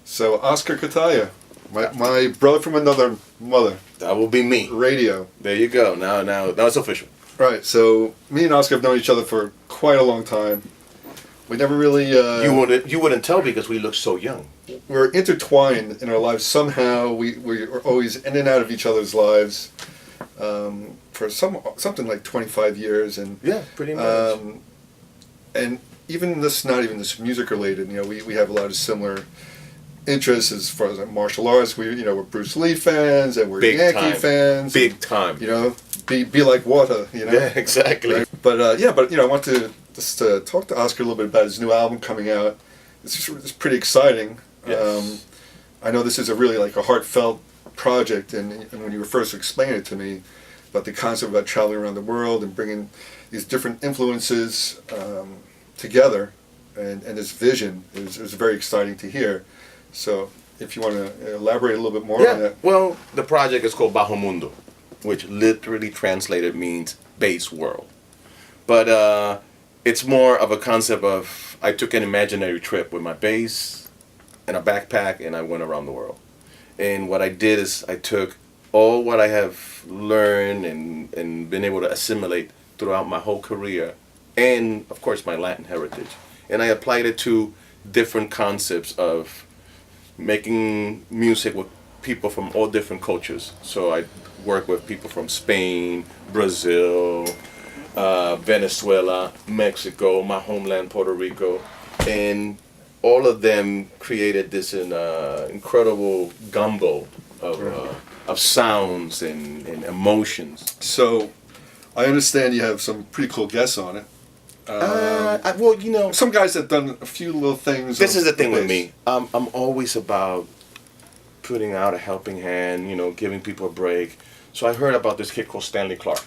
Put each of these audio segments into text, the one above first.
So Oskar Cartaya, my brother from another mother. That will be me. Radio. There you go. Now it's official. Right. So me and Oskar have known each other for quite a long time. We never really. You wouldn't tell because we look so young. We're intertwined in our lives somehow. We are always in and out of each other's lives for something like 25 years, and yeah, pretty much. And even not even this music related. You know, we have a lot of similar interests as far as martial arts. We're Bruce Lee fans, and we're Big Yankee time. fans. Big time. You know, be like water. You know. Yeah, exactly. Right? But I want to just talk to Oskar a little bit about his new album coming out. It's pretty exciting. Yes. I know this is a really like a heartfelt project, and when you were first explaining it to me about the concept about traveling around the world and bringing these different influences together, and this vision is very exciting to hear. So if you want to elaborate a little bit more on that. Well, the project is called Bajo Mundo, which literally translated means bass world. But it's more of a concept of I took an imaginary trip with my bass and a backpack and I went around the world. And what I did is I took all what I have learned and been able to assimilate throughout my whole career and, of course, my Latin heritage. And I applied it to different concepts of making music with people from all different cultures. So I work with people from Spain, Brazil, Venezuela, Mexico, my homeland, Puerto Rico, and all of them created this incredible gumbo of sounds and emotions. So I understand you have some pretty cool guests on it. Some guys have done a few little things. This is the thing with me. I'm always about putting out a helping hand, giving people a break. So I heard about this kid called Stanley Clarke.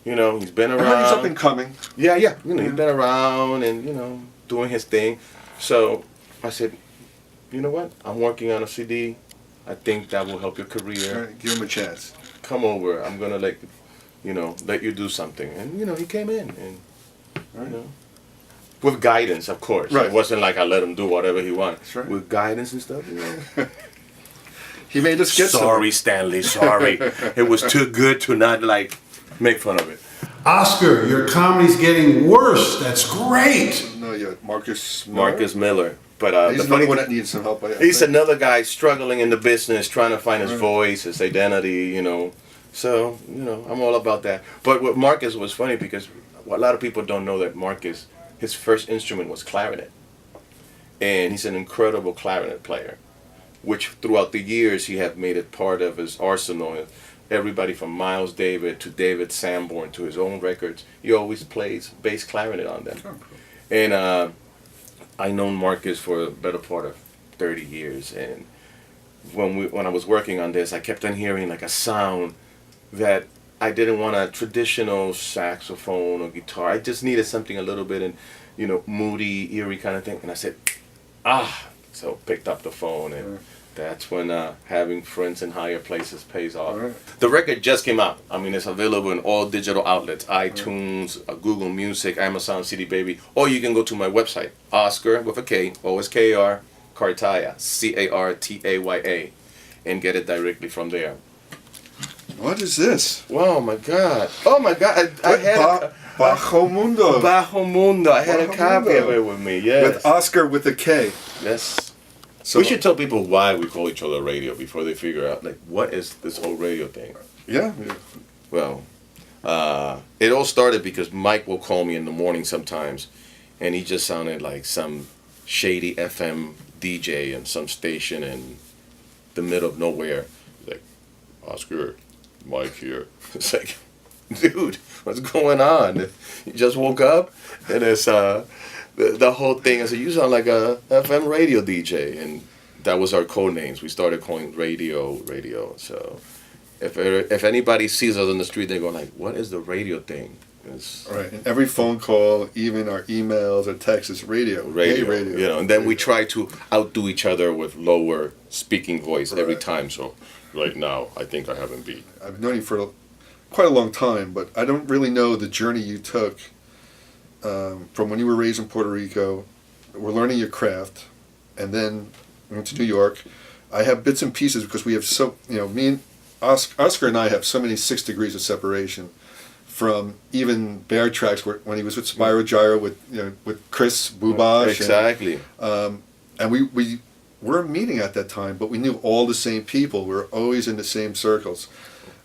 He's been around. I heard he's up and coming. Yeah. He's been around and, doing his thing. So I said, you know what? I'm working on a CD. I think that will help your career. Right, give him a chance. Come over. I'm going to let you do something. And, he came in and, with guidance, of course. Right. It wasn't like I let him do whatever he wanted. That's right. With guidance and stuff, He made us get Sorry, Stanley, sorry. It was too good to not, make fun of it. Oskar, your comedy's getting worse. That's great. No, yeah, Marcus Miller. Marcus Miller. But he's another one that needs some help. He's another guy struggling in the business, trying to find his voice, his identity, So, I'm all about that. But with Marcus was funny because a lot of people don't know that Marcus, his first instrument was clarinet. And he's an incredible clarinet player, which throughout the years he had made it part of his arsenal. Everybody from Miles Davis to David Sanborn to his own records, he always plays bass clarinet on them. Oh, cool. And I known Marcus for the better part of 30 years. And when I was working on this, I kept on hearing a sound that I didn't want a traditional saxophone or guitar. I just needed something a little bit moody, eerie kind of thing. And I said, so picked up the phone and that's when having friends in higher places pays off. Right. The record just came out. I mean, it's available in all digital outlets, iTunes, Google Music, Amazon CD Baby, or you can go to my website, Oskar with a K, O-S-K-A-R, Cartaya, C-A-R-T-A-Y-A, and get it directly from there. What is this? Oh my God! I had Bajo Mundo. Bajo Mundo. I had a copy of it with me. Yes. With Oskar with a K. Yes. So we should tell people why we call each other radio before they figure out what is this whole radio thing. Yeah. Well, it all started because Mike will call me in the morning sometimes, and he just sounded like some shady FM DJ in some station in the middle of nowhere. He's like, Oskar, Mike here. It's like, dude, what's going on? You just woke up, and it's the whole thing. I said, you sound like a FM radio DJ, and that was our code names. We started calling radio. So if anybody sees us on the street, they go like, what is the radio thing? Right, and every phone call, even our emails or texts, is radio. Hey, radio. And then we try to outdo each other with lower speaking voice every time. So right now, I think I have him beat. I've known you for quite a long time, but I don't really know the journey you took from when you were raised in Puerto Rico. We're learning your craft, and then I went to New York. I have bits and pieces because we have me and Oskar and I have so many 6 degrees of separation from even Bear Tracks when he was with Spyro Gyro with Chris Bubash. Exactly. And we were meeting at that time, but we knew all the same people. We were always in the same circles.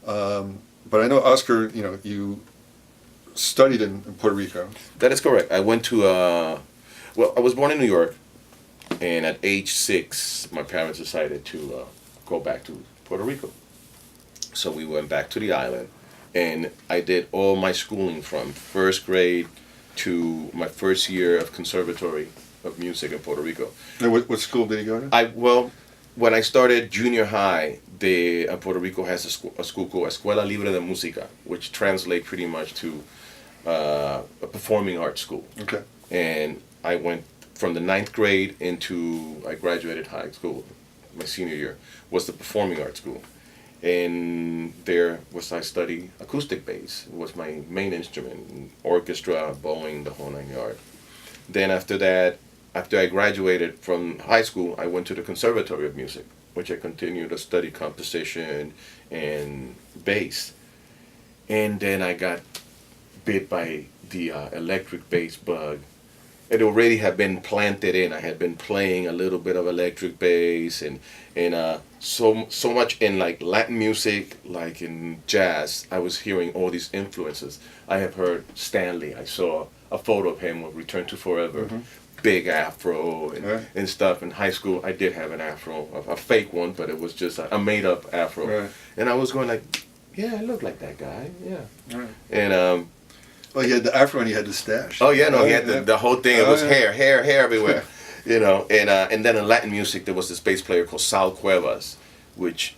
But I know, Oskar, you studied in Puerto Rico. That is correct. I went to, I was born in New York, and at age 6, my parents decided to go back to Puerto Rico. So we went back to the island, and I did all my schooling from first grade to my first year of conservatory of music in Puerto Rico. And what school did you go to? When I started junior high, Puerto Rico has a school called Escuela Libre de Música, which translates pretty much to a performing arts school. Okay. And I went from the 9th grade I graduated high school, my senior year, was the performing arts school. And I studied acoustic bass. It was my main instrument, orchestra, bowling, the whole 9 yards. Then after that, after I graduated from high school, I went to the Conservatory of Music, which I continued to study composition and bass. And then I got bit by the electric bass bug. It already had been planted in. I had been playing a little bit of electric bass and so much in like Latin music, like in jazz. I was hearing all these influences. I have heard Stanley. I saw a photo of him with Return to Forever. Mm-hmm. Big afro Right. and stuff. In high school, I did have an afro, a fake one, but it was just a made-up afro. Right. And I was going like, yeah, I look like that guy, yeah. Right. And Well, he had the afro and he had the stash. oh yeah, no, he had the whole thing. It was yeah. hair everywhere, And then in Latin music, there was this bass player called Sal Cuevas, which,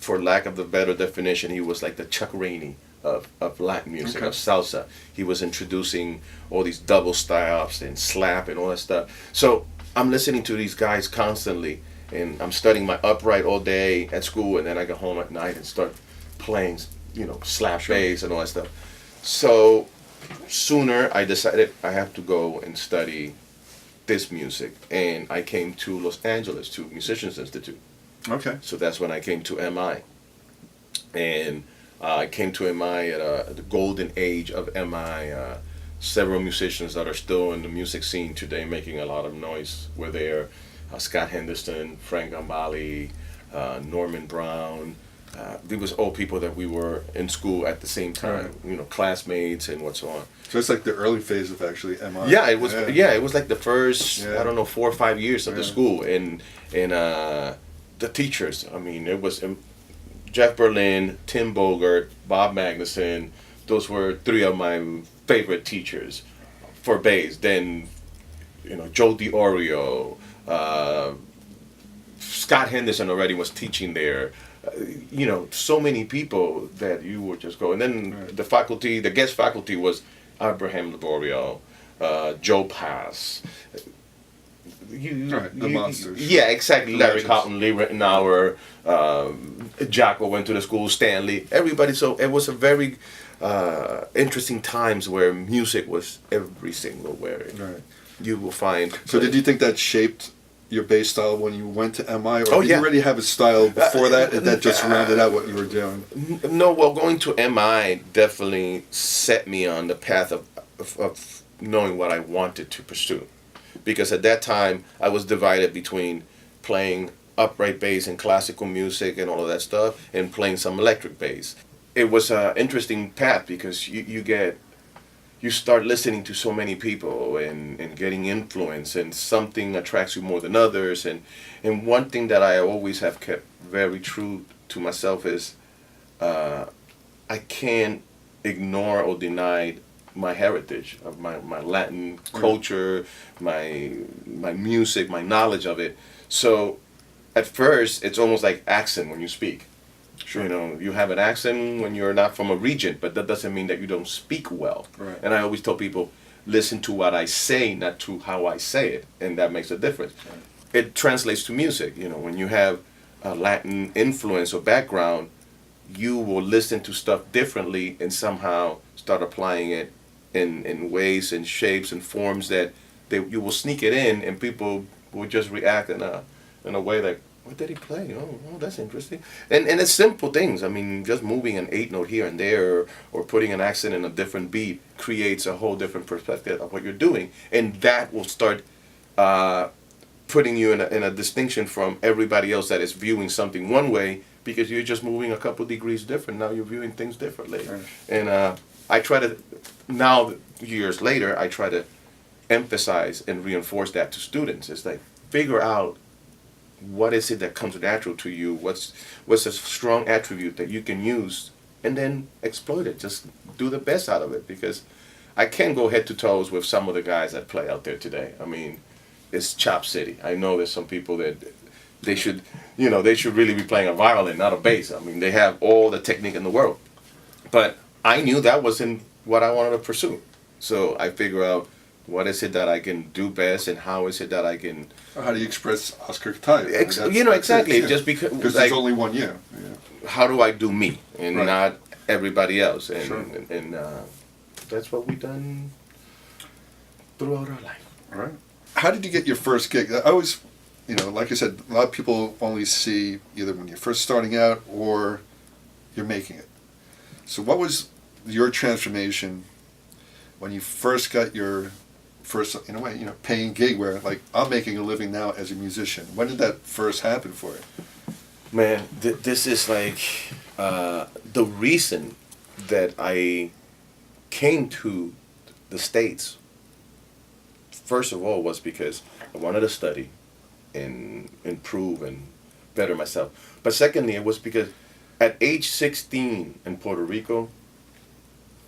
for lack of a better definition, he was like the Chuck Rainey of Latin music, Okay. of salsa. He was introducing all these double stops and slap and all that stuff. So I'm listening to these guys constantly, and I'm studying my upright all day at school, and then I go home at night and start playing, slap bass and all that stuff. So sooner I decided I have to go and study this music, and I came to Los Angeles to Musicians Institute. Okay. So that's when I came to MI, and I came to MI at the golden age of MI. Several musicians that are still in the music scene today making a lot of noise were there. Scott Henderson, Frank Gambale, Norman Brown. These was all people that we were in school at the same time, classmates and what's on. So it's like the early phase of actually MI. Yeah, it was. Yeah, it was like the first, Yeah. I don't know, 4 or 5 years of the Yeah. school, and the teachers. I mean, it was Jeff Berlin, Tim Bogert, Bob Magnuson. Those were 3 of my favorite teachers for bass. Then, Joe DiOrio, Scott Henderson already was teaching there. So many people that you would just go. And then Right. the guest faculty was Abraham Laborio, Joe Pass. Right, the monsters. Yeah, exactly. Larry Legends. Cotton, Lee Rittenauer, Jocko went to the school, Stanley, everybody. So it was a very interesting times where music was every single where Right. you will find. So did you think that shaped your bass style when you went to MI, or Oh, did yeah. you already have a style before that, and that just rounded out what you were doing? No, well, going to MI definitely set me on the path of knowing what I wanted to pursue. Because at that time, I was divided between playing upright bass and classical music and all of that stuff, and playing some electric bass. It was an interesting path because you start listening to so many people and getting influence, and something attracts you more than others. And one thing that I always have kept very true to myself is I can't ignore or deny my heritage of my Latin culture, my music, my knowledge of it. So at first it's almost like accent when you speak. Sure. You have an accent when you're not from a region, but that doesn't mean that you don't speak well. Right. And I always tell people, listen to what I say, not to how I say it, and that makes a difference. Right. It translates to music. When you have a Latin influence or background, you will listen to stuff differently and somehow start applying it in ways and shapes and forms that you will sneak it in, and people will just react and in a way that, what did he play? Oh, that's interesting. And it's simple things. I mean, just moving an 8 note here and there, or putting an accent in a different beat creates a whole different perspective of what you're doing, and that will start putting you in a distinction from everybody else that is viewing something one way, because you're just moving a couple degrees different. Now you're viewing things differently. Right. And I try to, now years later, I try to emphasize and reinforce that to students. It's like, figure out what is it that comes natural to you, what's a strong attribute that you can use, and then exploit it. Just do the best out of it, because I can't go head to toes with some of the guys that play out there today. I mean, it's Chop City. I know there's some people that they should really be playing a violin, not a bass. I mean, they have all the technique in the world. But I knew that wasn't what I wanted to pursue. So I figure out, what is it that I can do best, and how is it that I can... How do you express Oskar Cartaya? Exactly. It, yeah. Just because there's only one you. Yeah. How do I do me, and Right. not everybody else? And, Sure. and that's what we've done throughout our life. All right. How did you get your first gig? I always, like I said, a lot of people only see either when you're first starting out or you're making it. So what was your transformation when you first got your first, in a way, paying gig where, like, I'm making a living now as a musician? When did that first happen for you? Man, this is like the reason that I came to the States. First of all, was because I wanted to study and improve and better myself. But secondly, it was because at age 16 in Puerto Rico,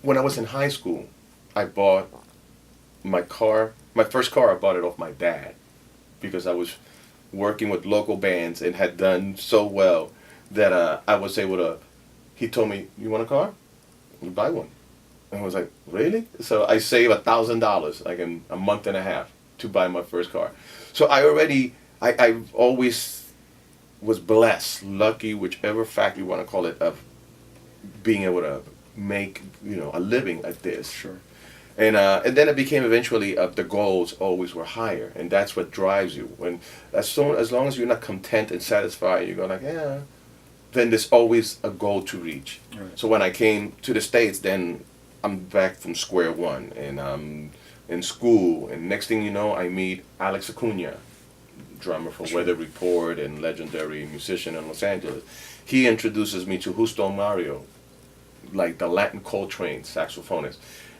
when I was in high school, I bought my car. My first car, I bought it off my dad, because I was working with local bands and had done so well that I was able to, he told me, you want a car? You buy one. And I was like, really? So I saved $1,000 like in a month and a half to buy my first car. So I always was blessed, lucky, whichever fact you want to call it, of being able to make a living at this. Sure. And then it became eventually the goals always were higher, and that's what drives you. When as long as you're not content and satisfied, you go like, yeah, then there's always a goal to reach. Right. So when I came to the States, then I'm back from square one, and I'm in school, and next thing you know, I meet Alex Acuna, drummer for Sure. Weather Report and legendary musician in Los Angeles. He introduces me to Justo Mario, like the Latin Coltrane saxophonist.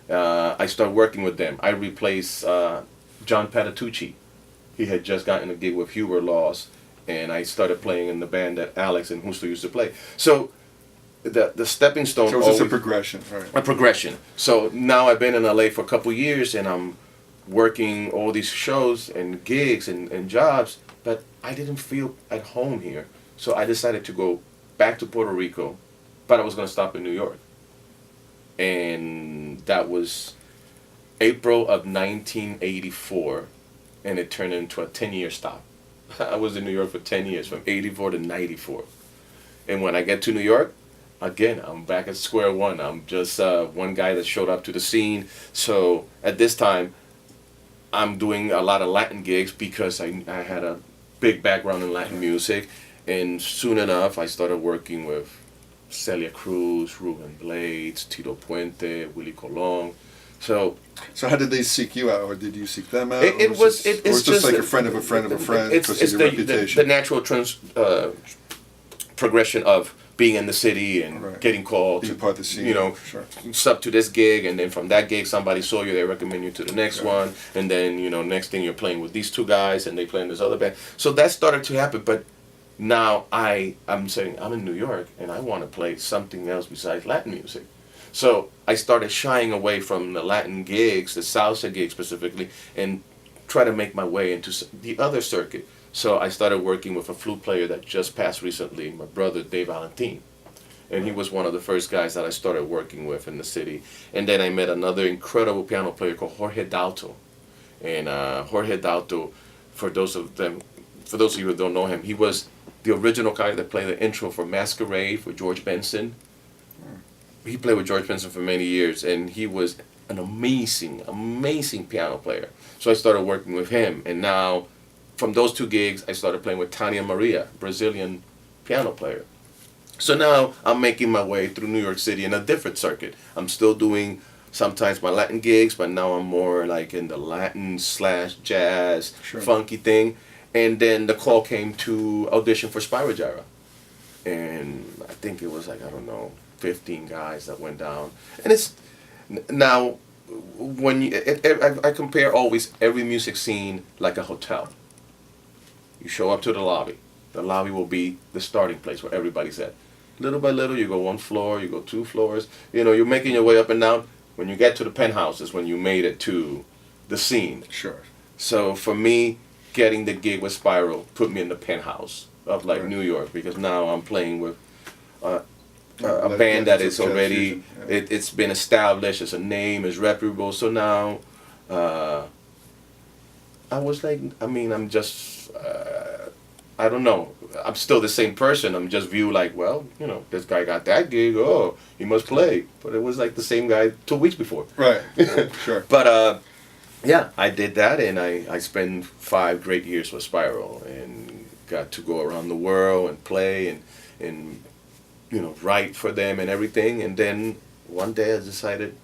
I start working with them. I replace John Patitucci. He had just gotten a gig with Hubert Laws, and I started playing in the band that Alex and Justo used to play. So the stepping stone. So it was just a progression, right? A progression. So now I've been in LA for a couple years, and I'm working all these shows and gigs and jobs, but I didn't feel at home here. So I decided to go back to Puerto Rico, but I was going to stop in New York. And that was April of 1984, and it turned into a 10-year stop. I was in New York for 10 years, from 84 to 94. And when I get to New York, again, I'm back at square one. I'm just one guy that showed up to the scene. So at this time, I'm doing a lot of Latin gigs because I had a big background in Latin music. And soon enough, I started working with Celia Cruz, Ruben Blades, Tito Puente, Willie Colon. So how did they seek you out, or did you seek them out? It's just like a friend of a friend of a friend. It's because of your reputation. the natural progression of being in the city and Right. getting called Being to, part of the scene, sure. sub to this gig, and then from that gig somebody saw you, they recommend you to the next one, and then next thing you're playing with these two guys and they play in this other band. So that started to happen, but now I'm saying I'm in New York and I want to play something else besides Latin music. So I started shying away from the Latin gigs, the salsa gigs specifically, and try to make my way into the other circuit. So I started working with a flute player that just passed recently, my brother Dave Valentin. And he was one of the first guys that I started working with in the city. And then I met another incredible piano player called Jorge Dalto. And Jorge Dalto, for those of you who don't know him, he was the original guy that played the intro for Masquerade for George Benson. He played with George Benson for many years, and he was an amazing, amazing piano player. So I started working with him, and now from those 2 gigs, I started playing with Tania Maria, Brazilian piano player. So now I'm making my way through New York City in a different circuit. I'm still doing sometimes my Latin gigs, but now I'm more like in the Latin / jazz, funky thing. And then the call came to audition for Gyra. And I think it was like, I don't know, 15 guys that went down. And it's, now, when you, I compare always every music scene like a hotel. You show up to the lobby. The lobby will be the starting place where everybody's at. Little by little, you go 1 floor, you go 2 floors. You know, you're making your way up and down. When you get to the penthouse is when you made it to the scene. Sure. So for me, getting the gig with Spiral put me in the penthouse of like New York, because now I'm playing with a band that is already, it's been established, it's a name, it's reputable. So now I was like, I mean, I'm just, I don't know. I'm still the same person. I'm just viewed like, well, you know, this guy got that gig. Oh, he must play. But it was like the same guy 2 weeks before. Right. Sure. But yeah, I did that, and I spent 5 great years with Spiral, and got to go around the world and play and you know, write for them and everything. And then one day I decided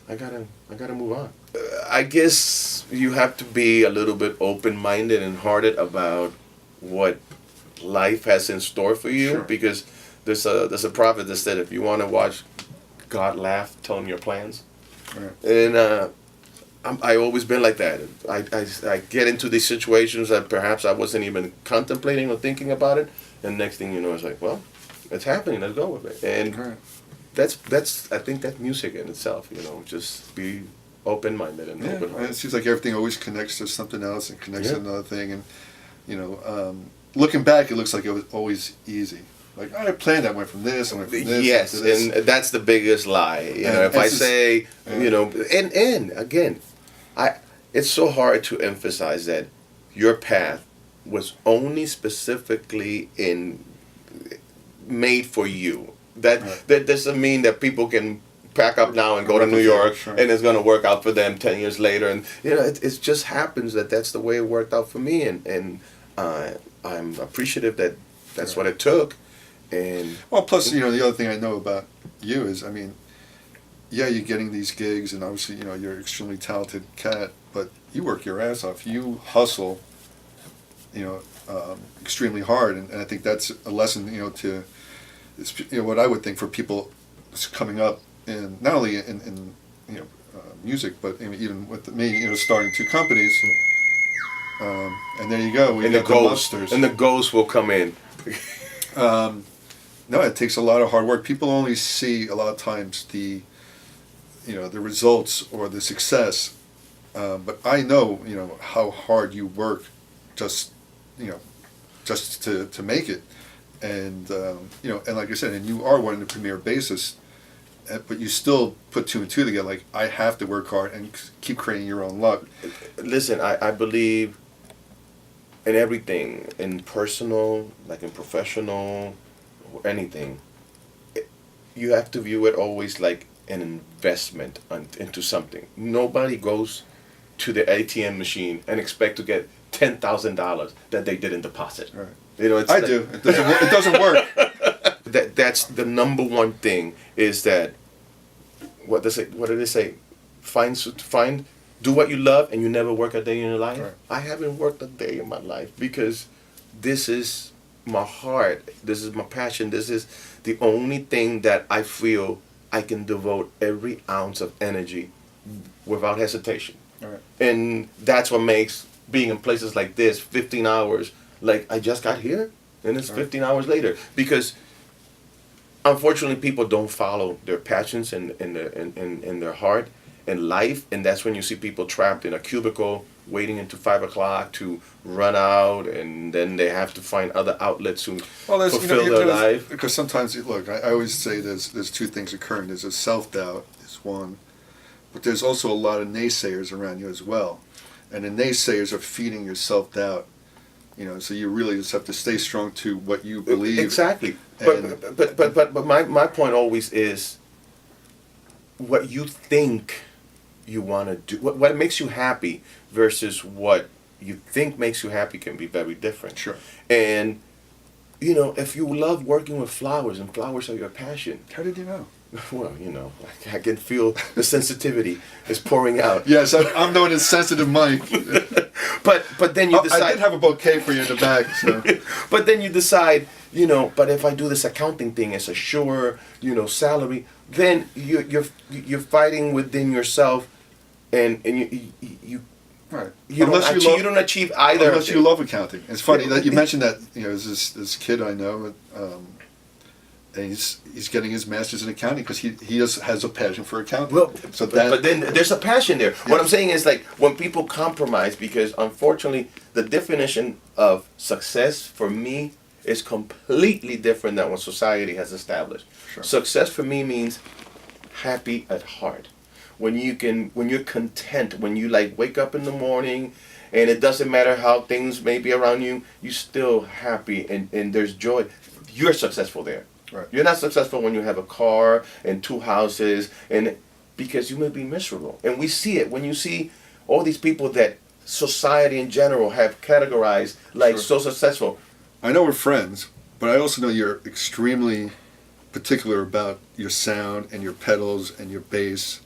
I gotta move on. I guess you have to be a little bit open-minded and hearted about what life has in store for you, because there's a prophet that said, if you want to watch God laugh, tell him your plans. And I always been like that. I get into these situations that perhaps I wasn't even contemplating or thinking about it, and next thing you know, it's like, well, it's happening, let's go with it. And that's I think that's music in itself, you know, just be open-minded and open-hearted. It seems like everything always connects to something else and connects to another thing. And you know, looking back, it looks like it was always easy. Like, I planned, I went from this, I went from this. Yes, to this. and that's the biggest lie. You know, if I say, you know, and again, it's so hard to emphasize that your path was only specifically made for you. That doesn't mean that people can pack up now and go to New York and it's going to work out for them 10 years later. And you know, it just happens that that's the way it worked out for me, and I'm appreciative that that's what it took. And well, plus, you know, the other thing I know about you is, I mean, yeah, you're getting these gigs, and obviously, you know, you're an extremely talented cat, but you work your ass off. You hustle, you know, extremely hard, and I think that's a lesson, you know, to, you know, what I would think for people coming up, in not only in you know, music, but even with me, you know, starting 2 companies, and there you go. We got the monsters, and the ghosts will come in. No, it takes a lot of hard work. People only see a lot of times the, you know, the results or the success, but I know, you know, how hard you work, just, you know, just to make it, and you know, and like I said, and you are one of the premier bassists, but you still put 2 and 2 together. Like, I have to work hard and keep creating your own luck. Listen, I believe in everything, in personal, like in professional, or anything. You have to view it always like an investment into something. Nobody goes to the ATM machine and expect to get $10,000 that they didn't deposit. Right. You know, I do. It doesn't work. That's the number one thing, is that what did they say? Do what you love, and you never work a day in your life. Right. I haven't worked a day in my life, because this is my heart. This is my passion. This is the only thing that I feel I can devote every ounce of energy without hesitation. Right. And that's what makes being in places like this, 15 hours, like I just got here, and it's 15 hours later. Because unfortunately, people don't follow their passions and their heart in life, and that's when you see people trapped in a cubicle waiting until 5 o'clock to run out, and then they have to find other outlets to fulfill their life. Because sometimes, look, I always say there's 2 things occurring. There's a self-doubt, is one, but there's also a lot of naysayers around you as well, and the naysayers are feeding your self-doubt. You know, so you really just have to stay strong to what you believe. Exactly. But my point always is what you think you want to do, what makes you happy versus what you think makes you happy can be very different. Sure. And you know, if you love working with flowers and flowers are your passion, How did you know? well, you know, I can feel the sensitivity is pouring out. Yes, I'm knowing it's sensitive, Mike. But then you decide. I did have a bouquet for you in the back. So. But then you decide, you know, but if I do this accounting thing as a sure, you know, salary, then you're fighting within yourself, and you Right. you don't achieve either. Unless you love accounting. It's funny that you mentioned that. You know, there's this kid I know, and he's getting his master's in accounting because he has a passion for accounting. Well, so but then there's a passion there. Yeah. What I'm saying is like when people compromise, because unfortunately the definition of success for me is completely different than what society has established. Sure. Success for me means happy at heart. When you're content, when you like wake up in the morning and it doesn't matter how things may be around you, you're still happy and there's joy. You're successful there. Right. You're not successful when you have a car and 2 houses, and because you may be miserable. And we see it when you see all these people that society in general have categorized like Sure. so successful. I know we're friends, but I also know you're extremely particular about your sound and your pedals and your bass.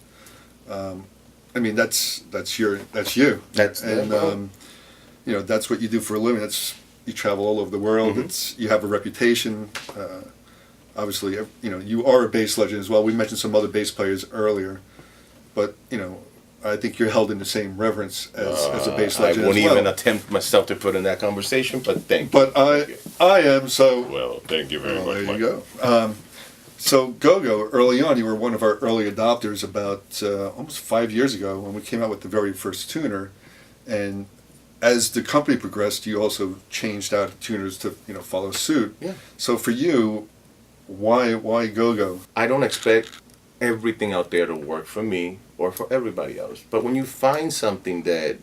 I mean, that's you. And you know, that's what you do for a living. You travel all over the world. Mm-hmm. You have a reputation. Obviously, you know, you are a bass legend as well. We mentioned some other bass players earlier, but you know, I think you're held in the same reverence as a bass legend. I won't as well. even attempt myself to put in that conversation, but thank you. But I am so. Well, thank you very much. There Mike. you go. So GoGo, early on, you were one of our early adopters about almost 5 years ago when we came out with the very first tuner. And as the company progressed, you also changed out tuners to follow suit. Yeah. So for you, why GoGo? I don't expect everything out there to work for me or for everybody else. But when you find something that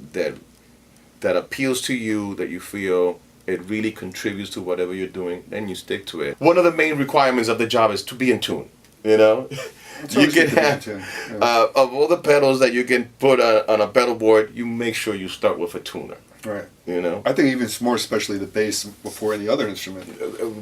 appeals to you, that you feel it really contributes to whatever you're doing, then you stick to it. One of the main requirements of the job is to be in tune. You know, you can have of all the pedals that you can put on a pedal board, you make sure you start with a tuner. Right. You know, I think even more especially the bass before any other instrument.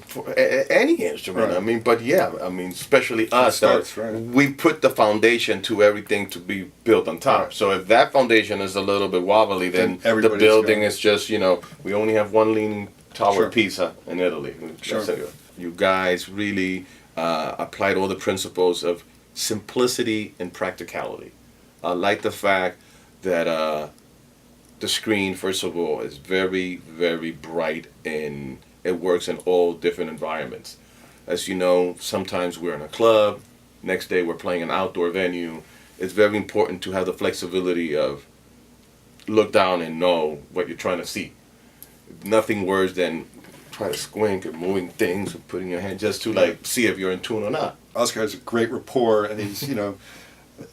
for any instrument. Right. I mean, but yeah, I mean, especially us. Starts, right. We put the foundation to everything to be built on top. Right. So if that foundation is a little bit wobbly, then the everybody's building going. is just, we only have one leaning tower Sure. Pisa in Italy. Sure. So you guys really applied all the principles of simplicity and practicality. I like the fact that the screen, first of all, is very, very bright and it works in all different environments. As you know, sometimes we're in a club, next day we're playing an outdoor venue. It's very important to have the flexibility of look down and know what you're trying to see. Nothing worse than trying to squint and moving things and putting your hand just to see if you're in tune or not. Oskar has a great rapport, and he's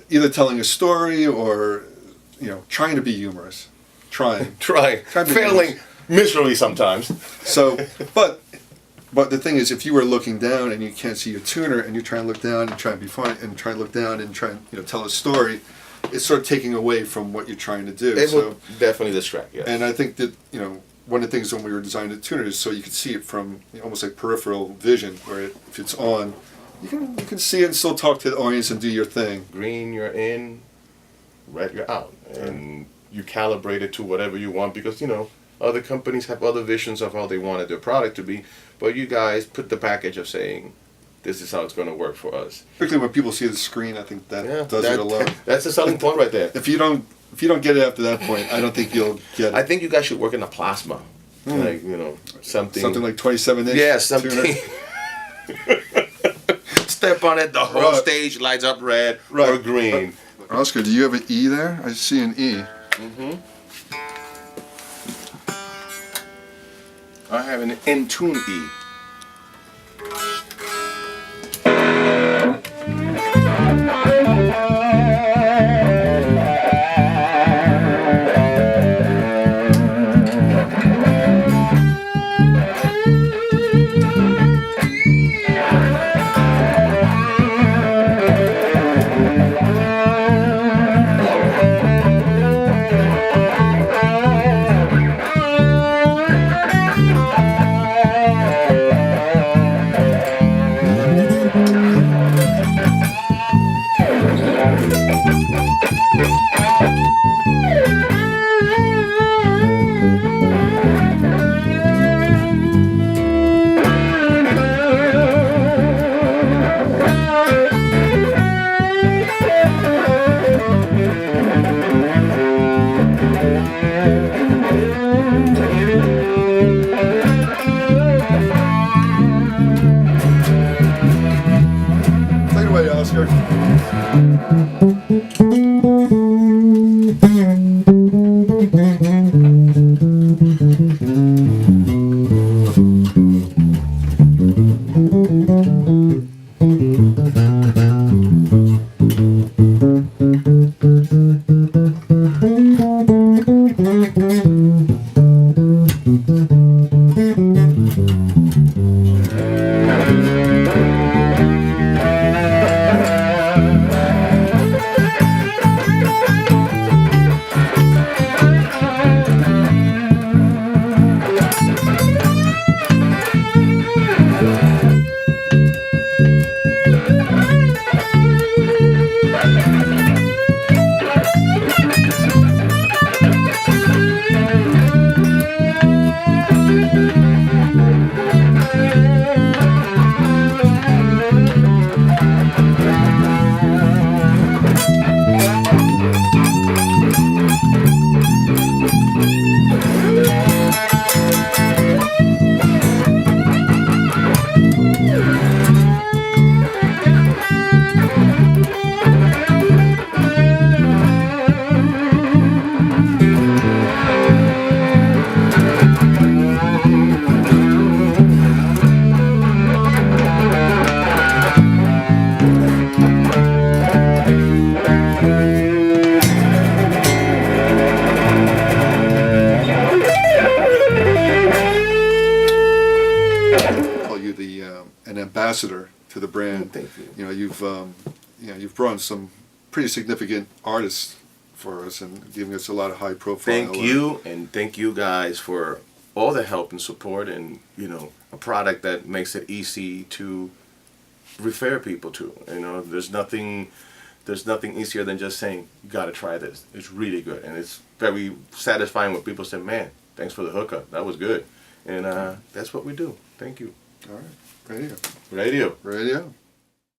either telling a story or trying to be humorous. Trying to be Failing humorous. miserably sometimes. So, but the thing is, if you were looking down and you can't see your tuner, and you're trying to look down and try and be funny, and try to look down and try and tell a story, it's sort of taking away from what you're trying to do. It will definitely distract, yeah. And I think that one of the things when we were designing the tuner is so you could see it from almost like peripheral vision, where if it's on, you can see it and still talk to the audience and do your thing. Green, you're in. Red, you're out. And you calibrate it to whatever you want because, other companies have other visions of how they wanted their product to be. But you guys put the package of saying, this is how it's going to work for us. Particularly when people see the screen, I think that does it alone. That's a selling point right there. If you don't get it after that point, I don't think you'll get it. I think you guys should work in a plasma. Like, something like 27 inch. Yeah, something. Step on it, the whole Right. stage lights up red or Right. green. Oskar, do you have an E there? I see an E. I have an in tune E. Oscar. An ambassador to the brand. Thank you. You know, you've brought in some pretty significant artists for us and giving us a lot of high profile. Thank you, and thank you guys for all the help and support, and a product that makes it easy to refer people to. There's nothing easier than just saying, you got to try this. It's really good, and it's very satisfying when people say, man, thanks for the hookup. That was good, and that's what we do. Thank you. All right. Radio. Radio. Radio.